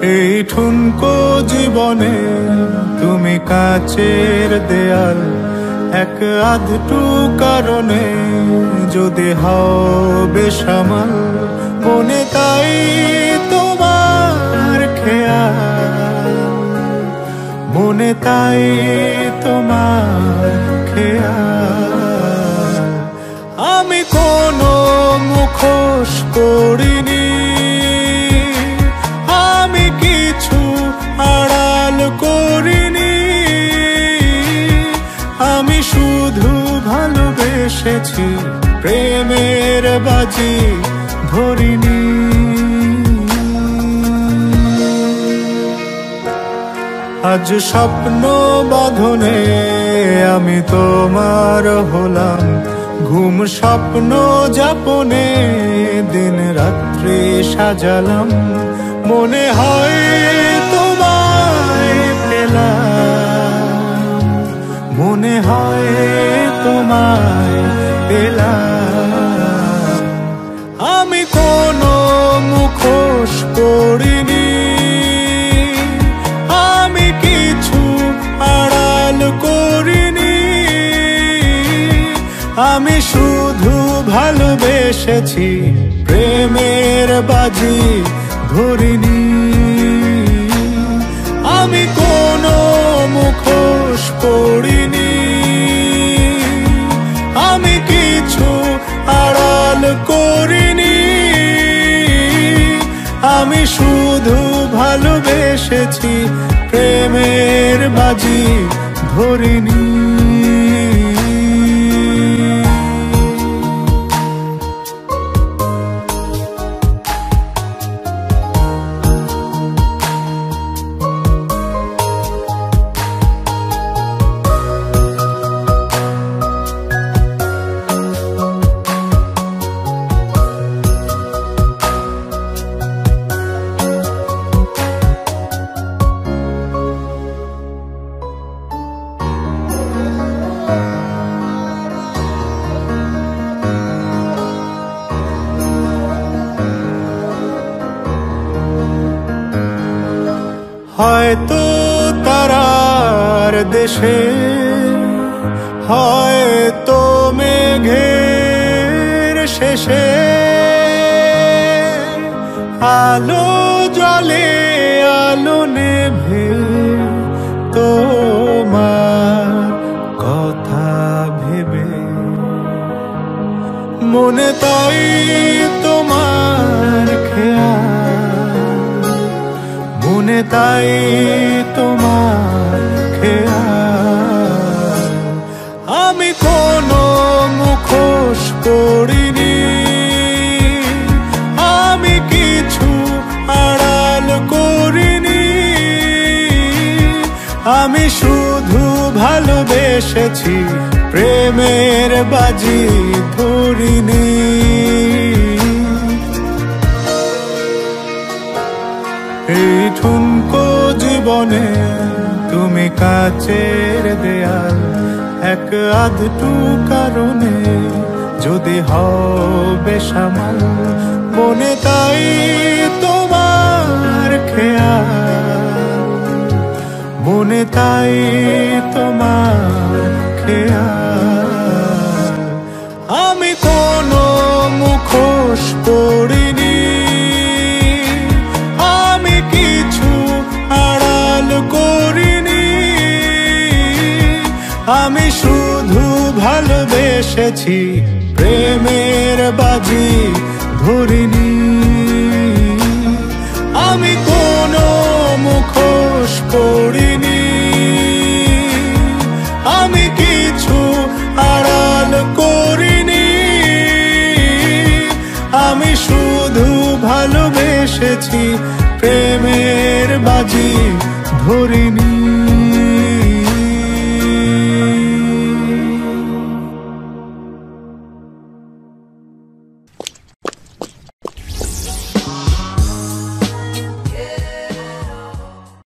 এই ঠুনকো জীবনে তুমি কাচের দেয়াল, এক আধটু কারণে যদি হও বেসামাল, মনে তাই তোমার খেয়াল, মনে তাই তোমার খেয়াল। আমি কোনো মুখোশ করিনি, আমি কিছু আড়াল করিনি, আমি শুধু ভালোবেসেছি, প্রেমের বাজি ধরিনি। আজ স্বপ্ন বাঁধনে আমি তোমার হলাম, ঘুম স্বপ্ন যাপনে দিন রাত্রি সাজালাম, মনে হয় তোমায় পেলাম, মনে হয় তোমায় পেলাম। আমি কোনো মুখোশ করিনি, আমি কিছু আড়াল করিনি, আমি শুধু ভালোবেসেছি, প্রেমের বাজি ধরিনি। আমি কোনো মুখোশ করিনি, আমি কিছু আড়াল করিনি, আমি শুধু ভালোবেসেছি, প্রেমের বাজি ধরিনি। হয়তো তারার দেশে, হয়তো মেঘের শেষে, আলো জলে আলো নেভে তোমার কথা ভেবে, মনে তাই তোমার খেয়াল, মনে তাই তোমার খেয়াল। আমি কোনো মুখোশ করিনি, আমি কিছু আড়াল করিনি, আমি শুধু ভালোবেসেছি, প্রেমের বাজি ধরিনি। এই ঠুনকো জীবনে তুমি কাচের দেয়াল, এক আধটু কারণে যদি হও বেসামাল, মনে তাই তোমার খেয়াল, মনে তাই তোমার খেয়াল। আমি কোনো মুখোশ করিনি, আমি কিছু আড়াল করিনি, আমি শুধু ভালোবেসেছি, প্রেমের বাজি ধরিনি। আমি কোনো মুখোশ করিনি, আমি কিছু আড়াল করিনি, আমি শুধু ভালোবেসেছি, প্রেমের বাজি ধরিনি।